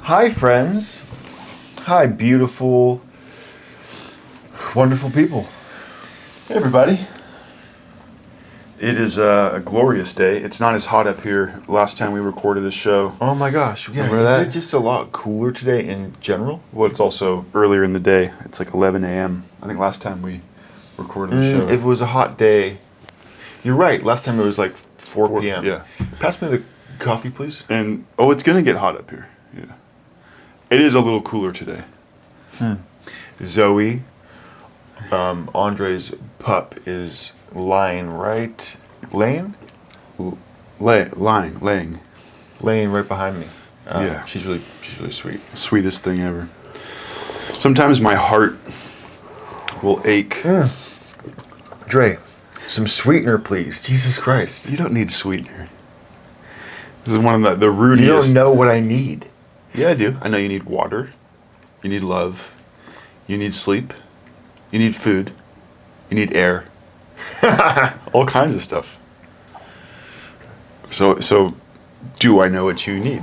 Hi, friends. Hi, beautiful, wonderful people. Hey, everybody. It is a glorious day. It's not as hot up here. Last time we recorded this show. Oh my gosh. Yeah, Remember that? Is it just a lot cooler today in general? Well, it's also earlier in the day. It's like 11 a.m. I think last time we recorded the show. If it was a hot day, you're right. Last time it was like 4 p.m. Yeah. Pass me the coffee, please. And, it's going to get hot up here. Yeah. It is a little cooler today. Zoe, Andre's pup, is lying right... Laying Laying. right behind me. Yeah. She's really sweet. Sweetest thing ever. Sometimes my heart will ache. Dre, some sweetener, please. Jesus Christ. You don't need sweetener. This is one of the rootiest. You don't know what I need. Yeah, I do. I know you need water. You need love. You need sleep. You need food. You need air. All kinds of stuff. So, do I know what you need?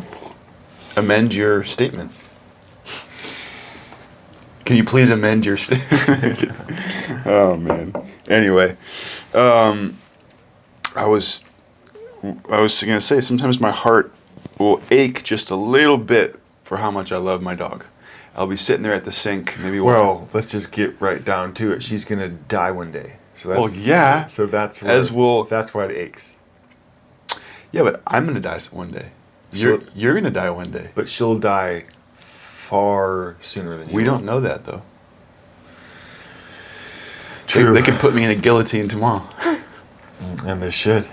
Amend your statement. Can you please amend your statement? Oh, man. Anyway, I was going to say, sometimes my heart will ache just a little bit for how much I love my dog. I'll be sitting there at the sink, maybe. Well, let's just get right down to it. She's gonna die one day. So that's, well, yeah. So that's where, that's why it aches. Yeah, but I'm gonna die one day. You're gonna die one day. But she'll die far sooner than you. We don't know that though. True. They could put me in a guillotine tomorrow. And they should.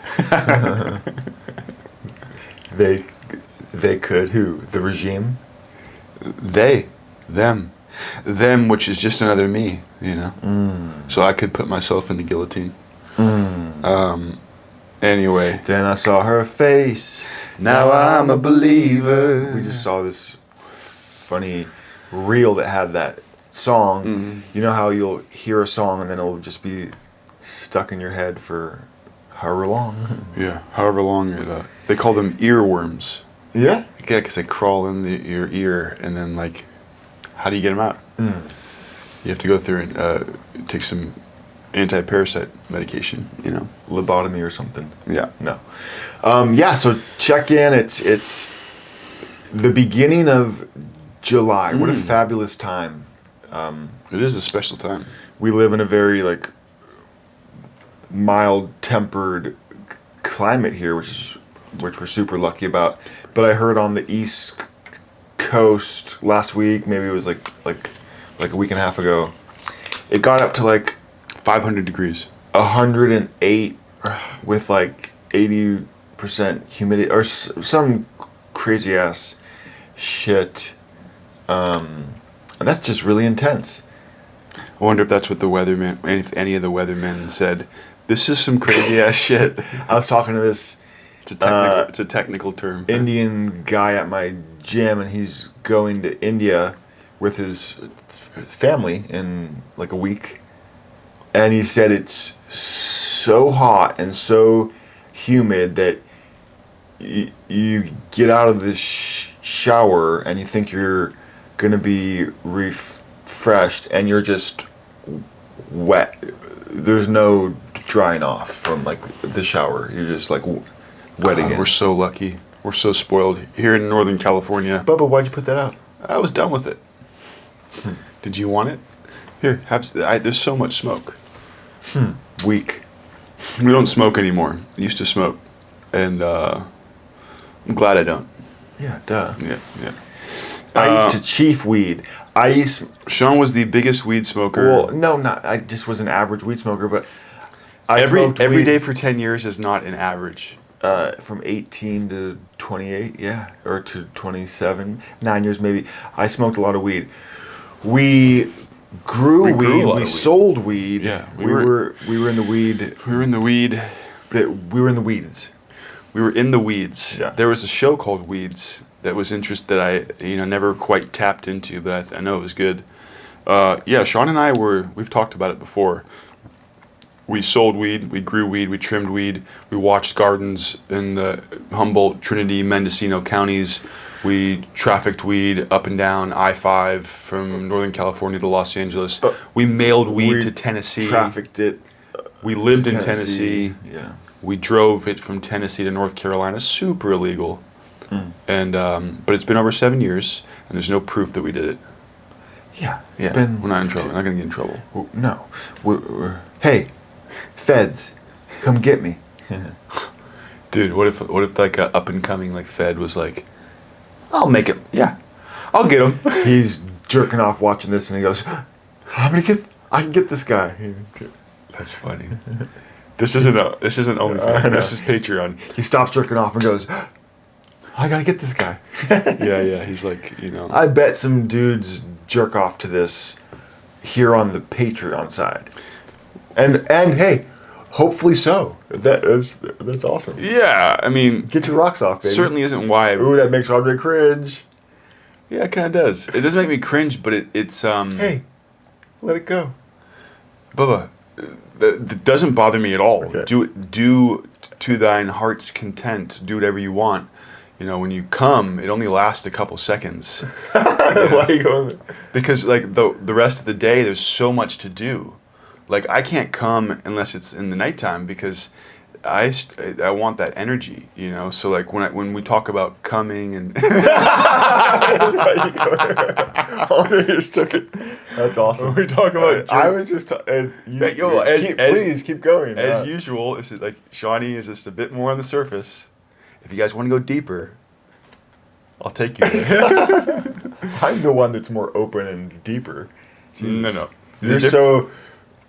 They could. Who? The regime? Them, which is just another me, you know. So I could put myself in the guillotine. Anyway. Then I saw her face. Now I'm a believer. We just saw this funny reel that had that song. You know how you'll hear a song and then it'll just be stuck in your head for however long. Yeah, however long. They call them earworms. Yeah? Yeah, because they crawl in your ear, and then, like, how do you get them out? You have to go through and take some anti-parasite medication, you know. Lobotomy or something. Yeah. No. Yeah, so check in. It's the beginning of July. What a fabulous time. It is a special time. We live in a very, like, mild-tempered climate here, which we're super lucky about. But I heard on the East Coast last week, maybe it was like a week and a half ago, it got up to like 500 degrees. 108 with like 80% humidity or some crazy ass shit. And that's just really intense. I wonder if that's what the weatherman, if any of the weathermen said. This is some crazy ass shit. I was talking to this. It's a technical term. Indian guy at my gym, and he's going to India with his family in like a week. And he said it's so hot and so humid that you get out of the shower and you think you're going to be refreshed, and you're just wet. There's no drying off from like the shower. You're just like wet again. We're so lucky. We're so spoiled here in Northern California. Bubba, why'd you put that out? I was done with it. Did you want it? Here, there's so much smoke. Weak. We don't smoke anymore. I used to smoke, and I'm glad I don't. Yeah, duh. Yeah. I used to chief weed. Sean was the biggest weed smoker. Well, no, not. I just was an average weed smoker, but every day for 10 years is not an average. From 18 to 28, yeah, or to 27, 9 years maybe. I smoked a lot of weed. We grew weed. We sold weed. Yeah, we were in the weed. We were in the weed. We were in the weeds. We were in the weeds. Yeah. There was a show called Weeds that was that I never quite tapped into, but I know it was good. Yeah, Sean and we've talked about it before. We sold weed, we grew weed, we trimmed weed, we watched gardens in the Humboldt, Trinity, Mendocino counties. We trafficked weed up and down I-5 from Northern California to Los Angeles. We mailed weed to Tennessee. Trafficked it. We lived in Tennessee. Yeah. We drove it from Tennessee to North Carolina. Super illegal. And but it's been over 7 years, and there's no proof that we did it. Yeah. It's been. We're not in trouble. We're not gonna get in trouble. No. Hey, feds, come get me. Dude, what if like a up and coming like Fed was like, I'll make it. Yeah, I'll get him. He's jerking off watching this, and he goes, I can get this guy. That's funny. This isn't OnlyFans. This is Patreon. He stops jerking off and goes, I gotta get this guy. Yeah. He's like, I bet some dudes jerk off to this here on the Patreon side, and hey, hopefully so. That's awesome. Yeah, I mean, Get your rocks off, baby. certainly isn't why. Ooh, that makes Andre cringe. Yeah, it kind of does. It doesn't make me cringe, but it's Hey, let it go. Bubba, that doesn't bother me at all. Okay. Do to thine heart's content. Do whatever you want. When you come, it only lasts a couple seconds. Why are you going there? Because like the rest of the day, there's so much to do. Like I can't come unless it's in the nighttime because I want that energy. So like when we talk about coming and Andre just took it. That's awesome. When we talk about I was just please keep going. As usual, this is like Shawnee is just a bit more on the surface. If you guys want to go deeper, I'll take you there. I'm the one that's more open and deeper. Jeez. No. You're so,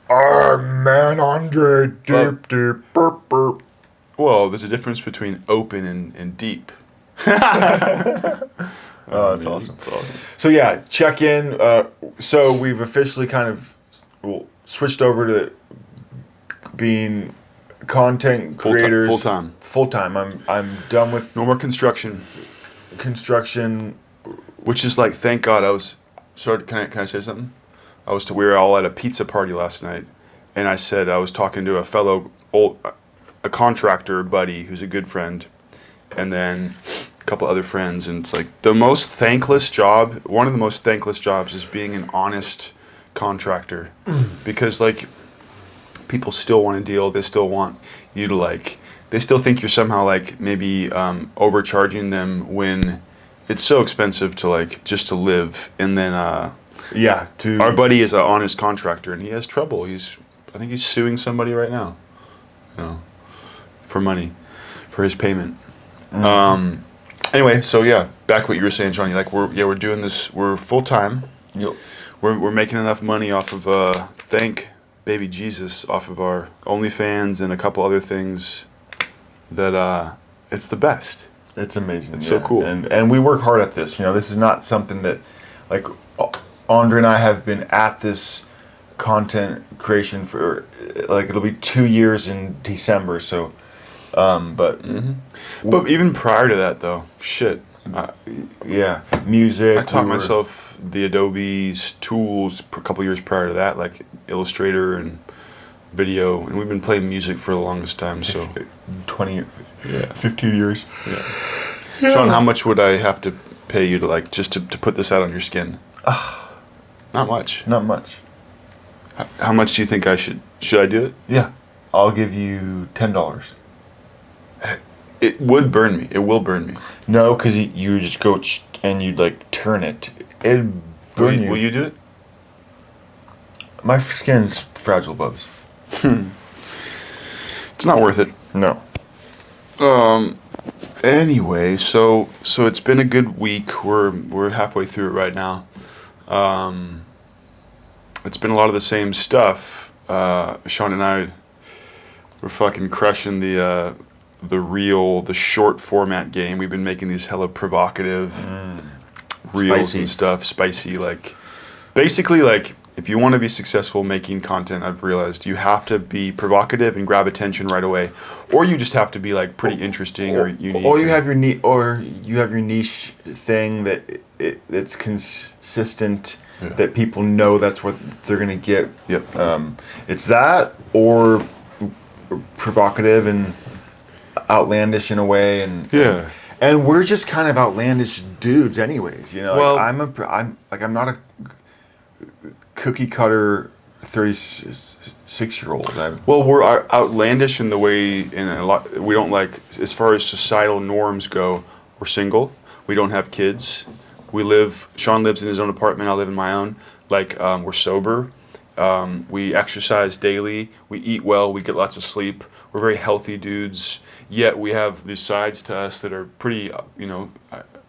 man, Andre, deep, burp, burp. Well, there's a difference between open and deep. Oh, that's awesome. That's awesome. So yeah, check in. So we've officially kind of switched over to being content creators full time. I'm done with No more construction. Which is like, thank God I was. Sorry, can I say something? We were all at a pizza party last night, and I said I was talking to a fellow a contractor buddy who's a good friend, and then a couple other friends, and it's like one of the most thankless jobs is being an honest contractor, because like people still want to deal, they still want you to they still think you're somehow like maybe overcharging them when it's so expensive to just to live. And then our buddy is an honest contractor and he has trouble. I think he's suing somebody right now, for money, for his payment. Anyway, so yeah, back what you were saying, Johnny. We're doing this. We're full time. Yep. We're making enough money off of thank baby Jesus off of our OnlyFans and a couple other things that it's the best. It's amazing. It's so cool. And we work hard at this. This is not something that Andre and I have been at this content creation for it'll be 2 years in December. So, but even prior to that though, shit. Music. I taught myself the Adobe's tools a couple years prior to that, like Illustrator and video, and we've been playing music for the longest time. So 15 years. Yeah. Sean, how much would I have to pay you to just to put this out on your skin? Not much. Not much. How much do you think I should I do it? Yeah, I'll give you $10. It would burn me. It will burn me. No, because you just go and you turn it. It'd burn you. Will you do it? My skin's fragile, Bubs. It's not worth it. No. Anyway, so it's been a good week. We're halfway through it right now. It's been a lot of the same stuff. Sean and I were fucking crushing the short format game. We've been making these hella provocative reels Spicy. and stuff, spicy. Basically, if you want to be successful making content, I've realized you have to be provocative and grab attention right away, or you just have to be pretty interesting or unique. Or you have your niche thing that's consistent. Yeah. That people know that's what they're gonna get. Yep. It's that or provocative and outlandish in a way, and Yeah. And we're just kind of outlandish dudes, anyways. You know, Well- I'm not a cookie cutter 36-year-old. Well, we're outlandish in the way, in a lot. We don't like, as far as societal norms go. We're single. We don't have kids. Sean lives in his own apartment. I live in my own. Like, we're sober. We exercise daily. We eat well. We get lots of sleep. We're very healthy dudes. Yet we have these sides to us that are pretty,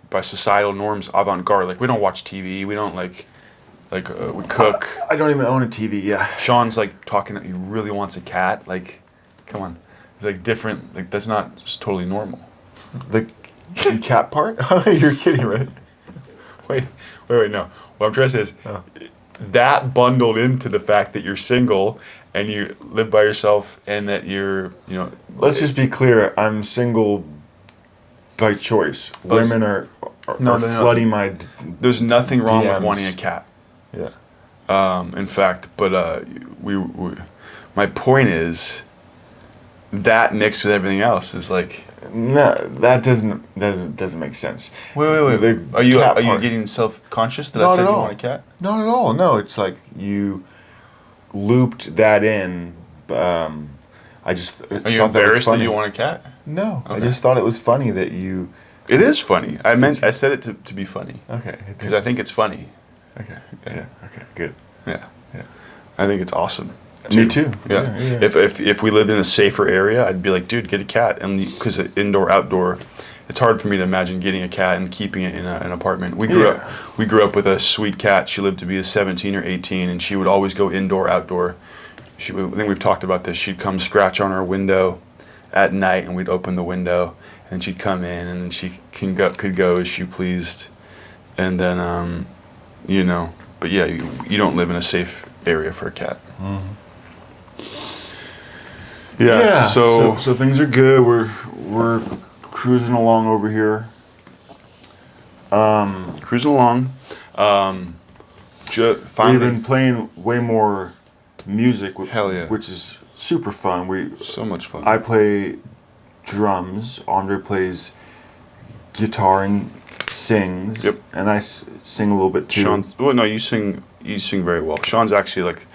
by societal norms, avant-garde. Like, we don't watch TV. We don't we cook. I don't even own a TV. Yeah. Sean's like talking. He really wants a cat. Like, come on. It's like different. Like, that's not just totally normal. The cat part? You're kidding, right? Wait. No. What I'm trying to say is that bundled into the fact that you're single and you live by yourself and that you're, Let's just be clear. I'm single by choice. Women are flooding my. There's nothing wrong with DMs. wanting a cat. Yeah. In fact, but we my point is that mixed with everything else is like. No, that doesn't make sense. Wait. The Are you cat part. getting self-conscious that Not I said at you all. want a cat? Not at all. No, it's like you looped that in. I just Are you embarrassed that you want a cat? No, I Okay. just thought it was funny that you. It is funny. I said it to be funny Okay. because I think it's funny. Okay. Yeah. Okay. Good. Yeah. Yeah. I think it's awesome. Me too. Yeah. Yeah. If we lived in a safer area, I'd be like, dude, get a cat. And because indoor, outdoor, it's hard for me to imagine getting a cat and keeping it in an apartment. We grew up with a sweet cat. She lived to be 17 or 18, and she would always go indoor, outdoor. I think we've talked about this. She'd come scratch on our window at night, and we'd open the window, and she'd come in, and then she could go as she pleased. And then, but yeah, you don't live in a safe area for a cat. Mm-hmm. Yeah. So things are good. We're cruising along over here. cruising along. We've Finally, been playing way more music, Hell yeah. which is super fun. so much fun. I play drums. Andre plays guitar and sings. Yep. And I sing a little bit too. Sean, well, no, you sing very well. Sean's actually like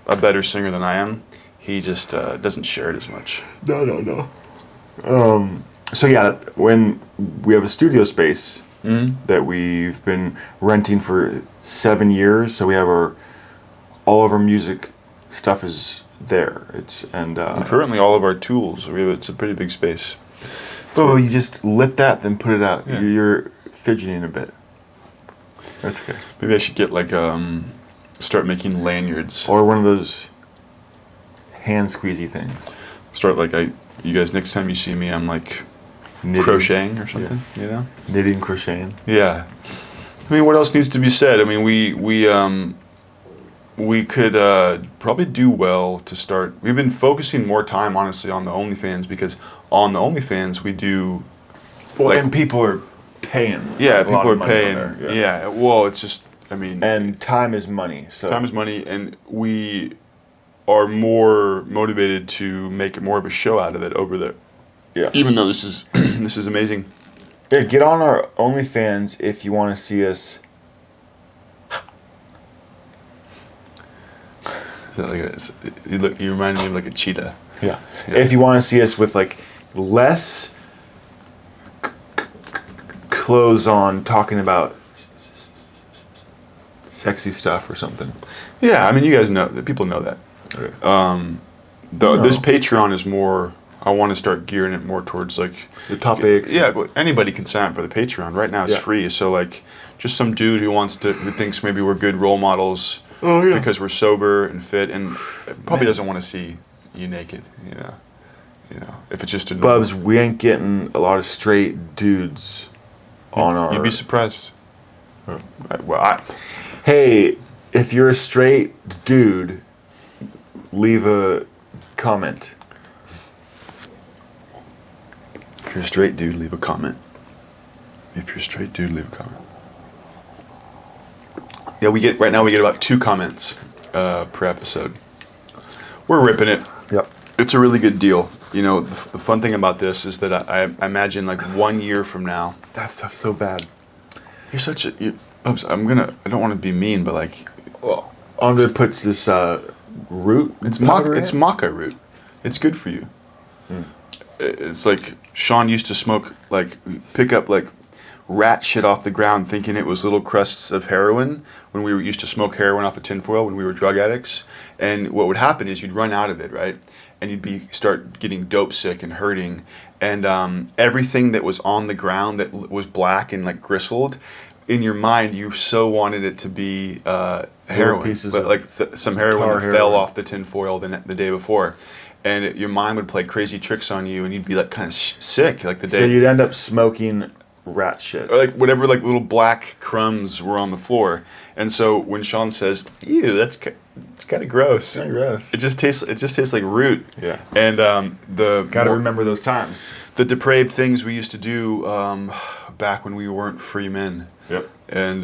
a better singer than I am. He just doesn't share it as much. No. So yeah, when we have a studio space that we've been renting for 7 years, so we have all of our music stuff is there. And Currently, all of our tools. It's a pretty big space. oh, you just lit that, then put it out. Yeah. You're fidgeting a bit. That's okay. Maybe I should get start making lanyards. Or one of those hand squeezy things. Start you guys. Next time you see me, I'm like Knitting. crocheting or something. You know. Knitting, crocheting. Yeah. I mean, what else needs to be said? I mean, we could probably do well to start. We've been focusing more time, honestly, on the OnlyFans because on the OnlyFans we do. Well, and people are paying. Yeah, a lot people of are money paying. on there, Yeah. Well, it's just. I mean. And time is money. So Time is money, and we are more motivated to make more of a show out of it over there. Yeah. Even though this is this is amazing. Yeah, get on our OnlyFans if you want to see us. Is that you remind me of like a cheetah. Yeah. If you want to see us with like less clothes on, talking about sexy stuff or something. Yeah, I mean, you guys know that. People know that. Okay. This Patreon is more. I want to start gearing it more towards like The topics. Yeah, but anybody can sign up for the Patreon. Right now it's Yeah. free. So like, just some dude who thinks maybe we're good role models. Oh, yeah. Because we're sober and fit, and probably doesn't want to see you naked. You know, if it's just a normal, Bubs, we ain't getting a lot of straight dudes on our. You'd be surprised. Well, Hey, if you're a straight dude, leave a comment. if you're a straight dude, leave a comment. If you're a straight dude, leave a comment. Yeah, we get about 2 comments per episode. We're ripping it. Yep. It's a really good deal. the fun thing about this is that I imagine like 1 year from now. That stuff's so bad. You're such a. Bubs, I don't want to be mean, but like. Well, Andre puts this root. It's maca root. It's good for you. It's like Sean used to smoke, like pick up like rat shit off the ground thinking it was little crusts of heroin when we used to smoke heroin off of tinfoil when we were drug addicts. And what would happen is you'd run out of it, right? And you'd start getting dope sick and hurting. And everything that was on the ground that was black and like gristled, in your mind you so wanted it to be heroin. Pieces but like some heroin that fell heroin off the tinfoil the day before. And your mind would play crazy tricks on you, and you'd be like kind of sick, like the day. So you'd end up smoking rat shit, or like whatever, like little black crumbs were on the floor. And so when Sean says, "Ew, it's kind of gross," Kinda gross. It just tastes like root. Yeah. And Gotta remember those times. the depraved things we used to do back when we weren't free men. Yep. And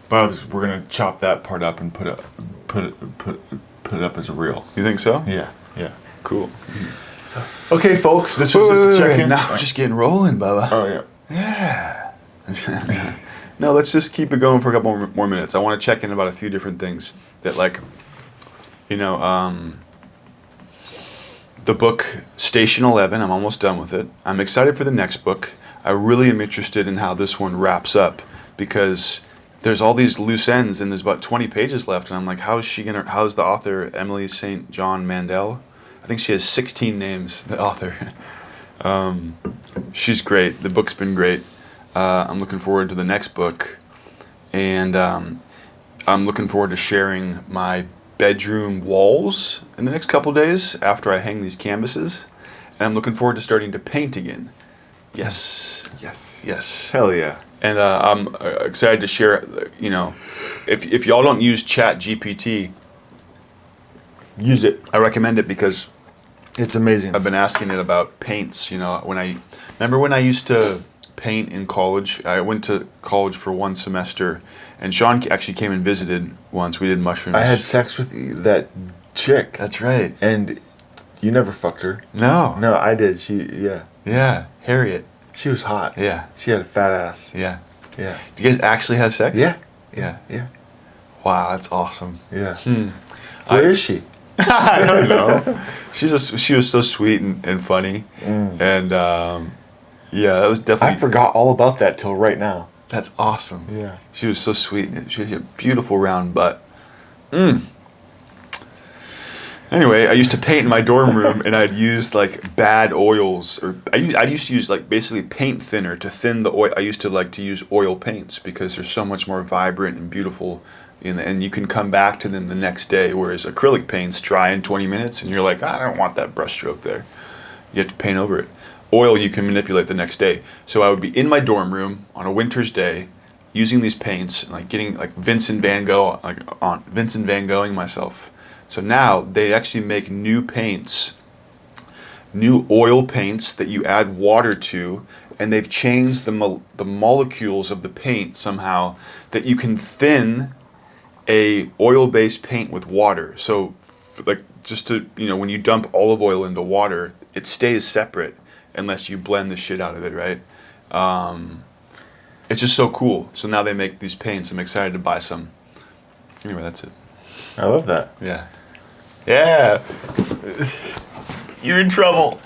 Bubs, we're gonna chop that part up and put it up as a reel. you think so? Yeah. Yeah. Cool. Okay, folks, this was just a check-in. Now we're just getting rolling, Bubba. Oh yeah. Yeah. No, let's just keep it going for a couple more minutes. I want to check in about a few different things that, like, the book Station 11, I'm almost done with it. I'm excited for the next book. I really am interested in how this one wraps up because there's all these loose ends and there's about 20 pages left. And I'm like, how's the author, Emily St. John Mandel? I think she has 16 names, the author. She's great. The book's been great. I'm looking forward to the next book. And I'm looking forward to sharing my bedroom walls in the next couple days after I hang these canvases. And I'm looking forward to starting to paint again. Yes. Yes. Hell yeah. And I'm excited to share, if y'all don't use Chat GPT, Use it. I recommend it because It's amazing. I've been asking it about paints. When I used to paint in college. I went to college for one semester, and Sean actually came and visited once. We did mushrooms. I had sex with that chick. That's right. And you never fucked her. No. No, I did. Yeah. Yeah, Harriet. She was hot. Yeah. She had a fat ass. Yeah. Yeah. Do you guys actually have sex? Yeah. Yeah. Yeah. Wow, that's awesome. Yeah. Hmm. Where is she? I don't know. She was so sweet and funny, and yeah, that was definitely. I forgot all about that till right now. That's awesome. Yeah. She was so sweet, and she had a beautiful round butt. Anyway, I used to paint in my dorm room, and I'd use like bad oils, or I used to use like basically paint thinner to thin the oil. I used to like to use oil paints because they're so much more vibrant and beautiful, and you can come back to them the next day. Whereas acrylic paints dry in 20 minutes, and you're like, I don't want that brush stroke there. You have to paint over it. Oil you can manipulate the next day. So I would be in my dorm room on a winter's day, using these paints, like getting like Vincent Van Goghing myself. So now they actually make new paints, new oil paints that you add water to, and they've changed the molecules of the paint somehow that you can thin a oil-based paint with water. So like just to, when you dump olive oil into water, it stays separate unless you blend the shit out of it, right? It's just so cool. So now they make these paints. I'm excited to buy some. Anyway, that's it. I love that. Yeah. Yeah. You're in trouble.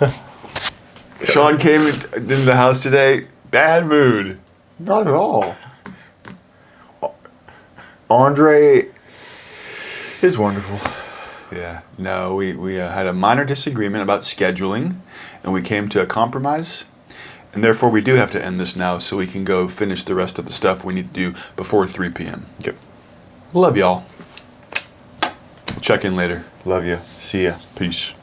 Sean came into the house today. Bad mood. Not at all. Andre is wonderful. Yeah. No, we had a minor disagreement about scheduling, and we came to a compromise. And therefore, we do have to end this now so we can go finish the rest of the stuff we need to do before 3 p.m. Yep. Love y'all. We'll check in later. Love you. See ya. Peace.